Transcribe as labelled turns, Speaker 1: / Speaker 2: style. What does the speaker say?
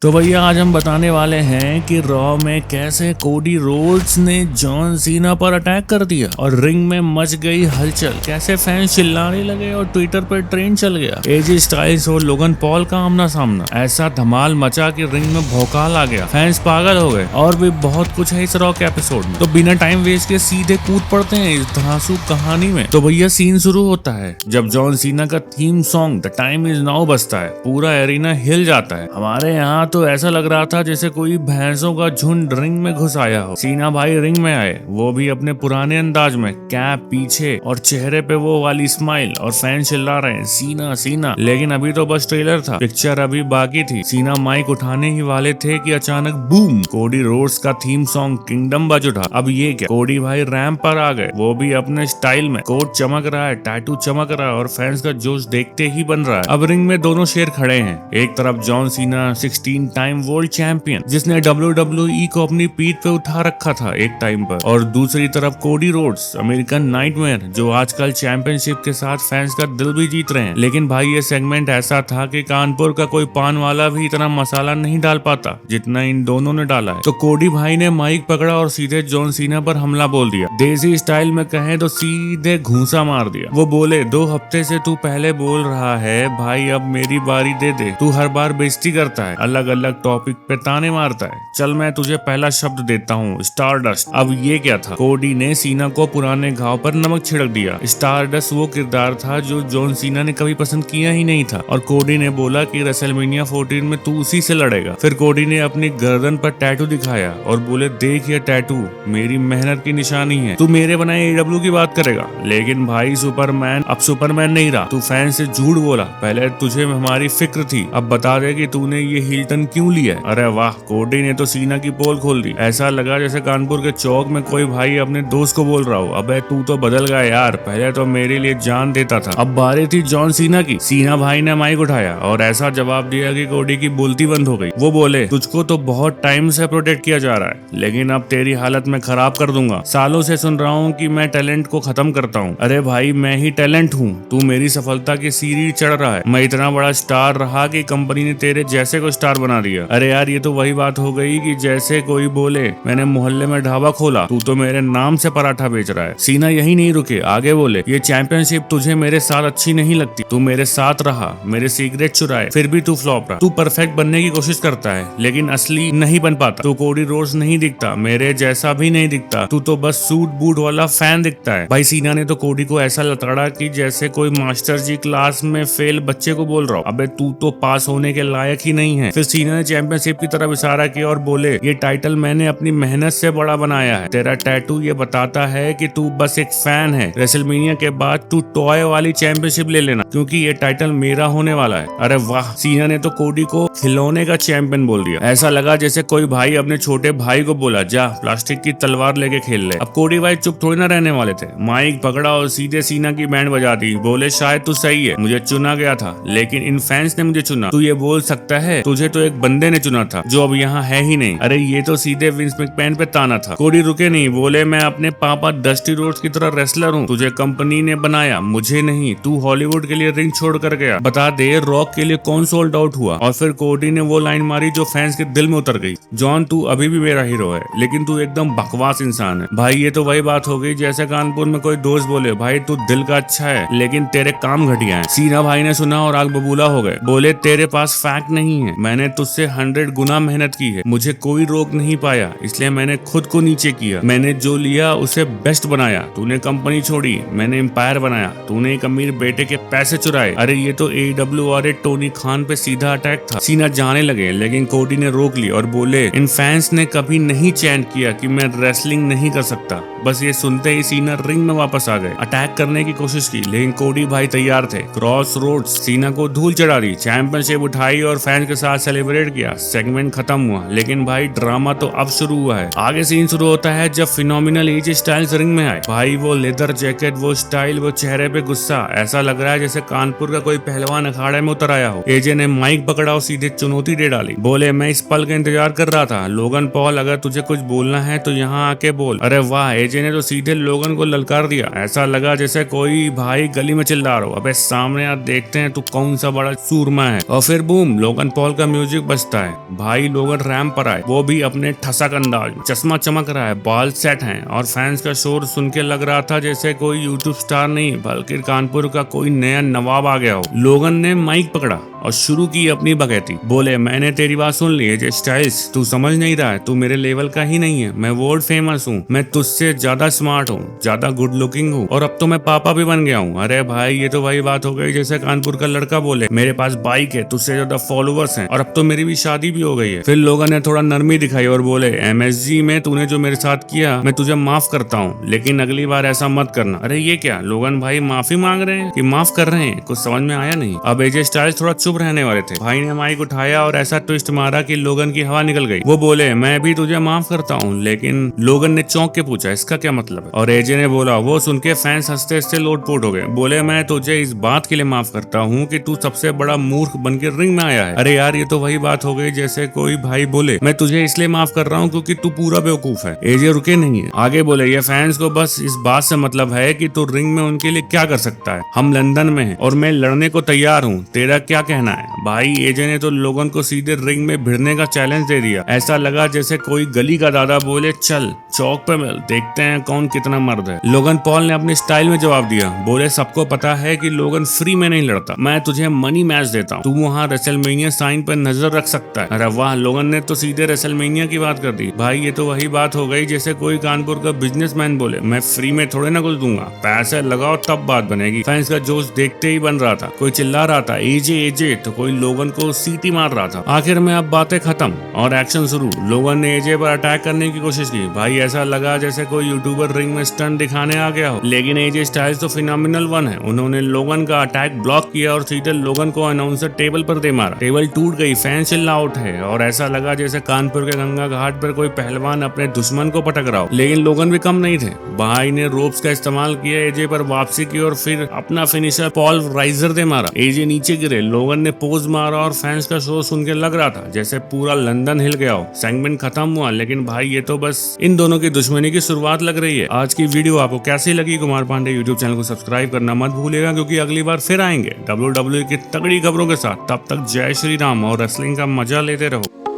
Speaker 1: तो भैया आज हम बताने वाले हैं कि रॉ में कैसे कोडी रोड्स ने जॉन सीना पर अटैक कर दिया और रिंग में मच गई हलचल, कैसे फैंस चिल्लाने लगे और ट्विटर पर ट्रेंड चल गया। एजी स्टाइल्स और लोगन पॉल का आमना सामना, ऐसा धमाल मचा कि रिंग में भौकाल आ गया, फैंस पागल हो गए और भी बहुत कुछ है इस रॉ के एपिसोड में। तो बिना टाइम वेस्ट के सीधे कूद पड़ते हैं इस धांसू कहानी में। तो भैया सीन शुरू होता है जब जॉन सीना का theme song the time is now बजता है, पूरा एरिना हिल जाता है। हमारे यहाँ तो ऐसा लग रहा था जैसे कोई भैंसों का झुंड रिंग में घुस आया हो। सीना भाई रिंग में आए, वो भी अपने पुराने अंदाज में, कैप पीछे और चेहरे पे वो वाली स्माइल, और फैन चिल्ला रहे हैं सीना सीना। लेकिन अभी तो बस ट्रेलर था, पिक्चर अभी बाकी थी। सीना माइक उठाने ही वाले थे कि अचानक बूम, कोडी रोड्स का थीम सॉन्ग किंगडम बज उठा। अब ये क्या, कोडी भाई रैंप पर आ गए, वो भी अपने स्टाइल में। कोट चमक रहा है, टैटू चमक रहा है और फैंस का जोश देखते ही बन रहा है। अब रिंग में दोनों शेर खड़े हैं, एक तरफ John Cena 16 time world champion जिसने WWE को अपनी पीठ पे उठा रखा था एक टाइम पर, और दूसरी तरफ कोडी रोड्स अमेरिकन नाइटमेयर जो आजकल चैंपियनशिप के साथ फैंस का दिल भी जीत रहे हैं। लेकिन भाई ये सेगमेंट ऐसा था कि कानपुर का कोई पान वाला भी इतना मसाला नहीं डाल पाता जितना इन दोनों ने डाला है। तो कोडी भाई ने माइक पकड़ा और सीधे जॉन सीना पर हमला बोल दिया। देसी स्टाइल में कहें तो सीधे घूंसा मार दिया। वो बोले, 2 हफ्ते से तू पहले बोल रहा है भाई, अब मेरी बारी दे दे। तू हर बार बेइज्जती करता है, अलग अलग टॉपिक पे ताने मारता है। चल मैं तुझे पहला शब्द देता हूँ, स्टारडस्ट। अब ये क्या था, कोडी ने सीना को पुराने घाव पर नमक छिड़क दिया। स्टारडस्ट वो किरदार था जो जॉन सीना ने कभी पसंद किया ही नहीं था, और कोडी ने बोला कि रेसलमेनिया 14 में तू उसी से लड़ेगा। फिर कोडी ने अपनी गर्दन पर टैटू दिखाया और बोले, देख ये टैटू मेरी मेहनत की निशानी है, तू मेरे बनाए AEW की बात करेगा। लेकिन भाई सुपरमैन अब सुपरमैन नहीं रहा, तू फैन से झूठ बोला। पहले तुझे हमारी फिक्र थी, अब बता दे कि तूने ये हील टर्न क्यों लिया है। अरे वाह, कोडी ने तो सीना की पोल खोल दी। ऐसा लगा जैसे कानपुर के चौक में कोई भाई अपने दोस्त को बोल रहा हो, अबे तू तो बदल गया यार, पहले तो मेरे लिए जान देता था। अब बारी थी जॉन सीना की। सीना भाई ने माइक उठाया और ऐसा जवाब दिया कि कोडी की बोलती बंद हो गई। वो बोले, तुझको तो बहुत टाइम से प्रोटेक्ट किया जा रहा है, लेकिन अब तेरी हालत में खराब कर दूंगा। सालों से सुन रहा हूँ कि मैं टैलेंट को खत्म करता हूँ। अरे भाई मैं ही टैलेंट हूँ, तू मेरी सफलता की सीढ़ी चढ़ रहा है। मैं इतना बड़ा स्टार रहा कि कंपनी ने तेरे जैसे को स्टार बना दिया। अरे यार ये तो वही बात हो गई कि जैसे कोई बोले मैंने मोहल्ले में ढाबा खोला, तू तो मेरे नाम से पराठा बेच रहा है। सीना यही नहीं रुके, आगे बोले, ये चैंपियनशिप तुझे मेरे साथ अच्छी नहीं लगती, तू मेरे साथ रहा, मेरे सीक्रेट चुराए, फिर भी तू फ्लॉप रहा। तू परफेक्ट बनने की कोशिश करता है लेकिन असली नहीं बन पाता। तू कोडी रोड्स नहीं दिखता, मेरे जैसा भी नहीं दिखता, तू तो बस सूट बूट वाला फैन दिखता है। भाई सीना ने तो कोडी को ऐसा लताड़ा कि जैसे कोई मास्टर जी क्लास में फेल बच्चे को बोल रहा हो, अबे तू तो पास होने के लायक ही नहीं है। फिर सीना ने चैंपियनशिप की तरफ इशारा किया और बोले, ये टाइटल मैंने अपनी मेहनत से बड़ा बनाया है। तेरा टैटू ये बताता है कि तू बस एक फैन है। रेसलमेनिया के बाद तू टॉय वाली चैंपियनशिप ले लेना, क्योंकि ये टाइटल मेरा होने वाला है। अरे वाह, सीना ने तो कोडी को खिलौने का चैंपियन बोल दिया। ऐसा लगा जैसे कोई भाई अपने छोटे भाई को बोला, जा प्लास्टिक की तलवार लेके खेल ले। अब कोडी भाई चुप थोड़ी ना रहने वाले थे, माइक पकड़ा और सीधे सीना की बैंड बजा दी। बोले, शायद तू सही है, मुझे चुना गया था लेकिन इन फैंस ने मुझे चुना। तू ये बोल सकता है तुझे तो एक बंदे ने चुना था जो अब यहाँ है ही नहीं। अरे ये तो सीधे विंस मैकमैन पे ताना था। कोडी रुके नहीं, बोले, मैं अपने पापा डस्टी रोड्स की तरह रेसलर हूँ, तुझे कंपनी ने बनाया, मुझे नहीं। तू हॉलीवुड के लिए रिंग छोड़ कर गया, बता दे रॉक के लिए कौन सोल्ड आउट हुआ। और फिर कोडी ने वो लाइन मारी जो फैंस के दिल में उतर गई, जॉन तू अभी भी मेरा हीरो है लेकिन तू एकदम बकवास इंसान है। भाई ये तो वही बात हो गई जैसे कानपुर में कोई दोस्त बोले, भाई तू दिल का अच्छा है लेकिन तेरे काम घटिया है। सीना भाई ने सुना और आग बबूला हो गए, बोले, तेरे पास फैक्ट नहीं है, मैंने तुझसे 100 गुना मेहनत की है, मुझे कोई रोक नहीं पाया, इसलिए मैंने खुद को नीचे किया। मैंने जो लिया उसे बेस्ट बनाया। तूने कंपनी छोड़ी, मैंने एम्पायर बनाया। तूने एक अमीर बेटे के पैसे चुराए। अरे ये तो AEW वाले टोनी खान पे सीधा अटैक था। सीना जाने लगे लेकिन कोडी ने रोक ली और बोले, इन फैंस ने कभी नहीं चैंट किया कि मैं रेसलिंग नहीं कर सकता। बस ये सुनते ही सीना रिंग में वापस आ गए। अटैक करने की कोशिश की लेकिन कोडी भाई तैयार थे। क्रॉस रोड्स सीना को धूल चढ़ा दी, चैंपियनशिप उठाई और फैंस के साथ सेलिब्रेट किया। सेगमेंट खत्म हुआ लेकिन भाई ड्रामा तो अब शुरू हुआ है। आगे सीन शुरू होता है जब फिनोमिनल एजी स्टाइल्स रिंग में आए। भाई वो लेदर जैकेट, वो स्टाइल, वो चेहरे पे गुस्सा, ऐसा लग रहा है जैसे कानपुर का कोई पहलवान अखाड़े में उतर आया हो। एजे ने माइक पकड़ा और सीधे चुनौती दे डाली। बोले, मैं इस पल का इंतजार कर रहा था, लोगन पॉल अगर तुझे कुछ बोलना है तो यहाँ आके बोल। अरे वाह, एजे ने तो सीधे लोगन को ललकार दिया। ऐसा लगा जैसे कोई भाई गली में चिल्ला रहा हो, अबे सामने यार देखते हैं तू कौन सा बड़ा सूरमा है। और फिर बूम, लोगन पॉल का म्यूजिक म्यूजिक बजता है। भाई लोगन रैंप पर आए, वो भी अपने ठसक अंदाज में। चश्मा चमक रहा है, बाल सेट हैं और फैंस का शोर सुन के लग रहा था जैसे कोई यूट्यूब स्टार नहीं बल्कि कानपुर का कोई नया नवाब आ गया हो। लोगन ने माइक पकड़ा और शुरू की अपनी बगैती। बोले, मैंने तेरी बात सुन ली है जे स्टाइल्स, तू समझ नहीं रहा है, तू मेरे लेवल का ही नहीं है। मैं वर्ल्ड फेमस हूँ, मैं तुझसे ज्यादा स्मार्ट हूँ, ज्यादा गुड लुकिंग हूँ और अब तो मैं पापा भी बन गया हूँ। अरे भाई ये तो वही बात हो गई जैसे कानपुर का लड़का बोले, मेरे पास बाइक है, तुझसे ज्यादा फॉलोवर्स हैं और अब तो मेरी भी शादी भी हो गई है। फिर लोगों ने थोड़ा नरमी दिखाई और बोले, MSG में तूने जो मेरे साथ किया मैं तुझे माफ करता हूँ, लेकिन अगली बार ऐसा मत करना। अरे ये क्या, लोगन भाई माफी मांग रहे हैं कि माफ कर रहे हैं? कुछ समझ में आया नहीं। अब AJ स्टाइल्स थोड़ा चुप रहने वाले थे। भाई ने माइक उठाया और ऐसा ट्विस्ट मारा कि लोगन की हवा निकल गई। वो बोले, मैं भी तुझे माफ करता हूँ, लेकिन लोगन ने चौंक के पूछा, इसका क्या मतलब है? और AJ ने बोला, वो सुन के फैंस हंसते हंसते लोटपोट हो गए। बोले, मैं तुझे इस बात के लिए माफ करता हूँ कि तू सबसे बड़ा मूर्ख बन के रिंग में आया है। अरे यार ये तो वही बात हो गई जैसे कोई भाई बोले, मैं तुझे इसलिए माफ कर रहा हूँ क्योंकि तू पूरा बेवकूफ है। AJ रुके नहीं है, आगे बोले, ये फैंस को बस इस बात से मतलब है कि तू रिंग में उनके लिए क्या कर सकता है। हम लंदन में हैं और मैं लड़ने को तैयार हूँ, तेरा क्या कहना है? भाई AJ ने तो लोगों को सीधे रिंग में भिड़ने का चैलेंज दे दिया। ऐसा लगा जैसे कोई गली का दादा बोले, चल चौक पे मिल, देखते हैं कौन कितना मर्द है। लोगन पॉल ने अपनी स्टाइल में जवाब दिया। बोले, सबको पता है कि लोगन फ्री में नहीं लड़ता, मैं तुझे मनी मैच देता हूँ, तू वहाँ रेसलमेनिया साइन पर नजर रख सकता है। अरे वाह, लोगन ने तो सीधे रेसलमेनिया की बात कर दी। भाई ये तो वही बात हो गई जैसे कोई कानपुर का बिजनेसमैन बोले, मैं फ्री में थोड़े ना कुछ दूंगा, पैसे लगाओ तब बात बनेगी। फैंस का जोश देखते ही बन रहा था, कोई चिल्ला रहा था AJ AJ, तो कोई लोगन को सीटी मार रहा था। आखिर में अब बातें खत्म और एक्शन शुरू। लोगन ने AJ पर अटैक करने की कोशिश की। भाई ऐसा लगा जैसे कोई यूट्यूबर रिंग में स्टंट दिखाने आ गया हो, लेकिन AJ स्टाइल्स तो फिनोमिनल वन है। उन्होंने लोगन का अटैक ब्लॉक किया और सीधे लोगन को अनाउंसर टेबल पर दे मारा। टेबल टूट गई, फैन चिल्ला उठे और ऐसा लगा जैसे कानपुर के गंगा घाट पर कोई पहलवान अपने दुश्मन को पटक रहा हो। लेकिन लोगन भी कम नहीं थे। भाई ने रोप्स का इस्तेमाल किया, AJ पर वापसी की और फिर अपना फिनिशर पॉल राइजर दे मारा। AJ नीचे गिरे, लोगन ने पोज मारा और फैंस का शो सुन के लग रहा था जैसे पूरा लंदन हिल गया हो। सेगमेंट खत्म हुआ, लेकिन भाई ये तो बस इन दोनों की दुश्मनी की शुरुआत लग रही है। आज की वीडियो आपको कैसी लगी? कुमार पांडे यूट्यूब चैनल को सब्सक्राइब करना मत भूलिएगा, क्योंकि अगली बार फिर आएंगे WWE की तगड़ी खबरों के साथ। तब तक जय श्री राम और रेसलिंग का मजा लेते रहो।